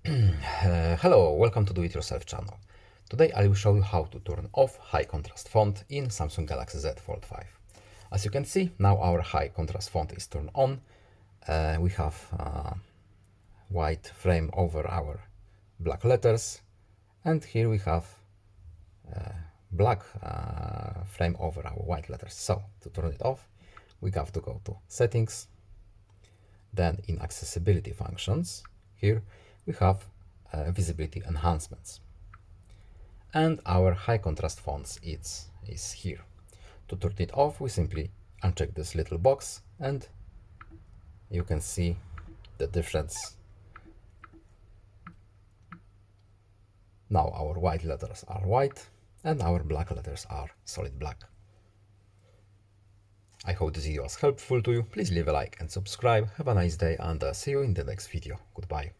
Hello, welcome to Do It Yourself channel. Today I will show you how to turn off high contrast font in Samsung Galaxy Z Fold5. As you can see, now our high contrast font is turned on. We have white frame over our black letters, and here we have black frame over our white letters. So to turn it off, we have to go to settings, then in accessibility functions, here we have visibility enhancements, and our high contrast fonts is here. To turn it off, we simply uncheck this little box and you can see the difference. Now our white letters are white and our black letters are solid black. I hope this video was helpful to you. Please leave a like and subscribe. Have a nice day and see you in the next video. Goodbye.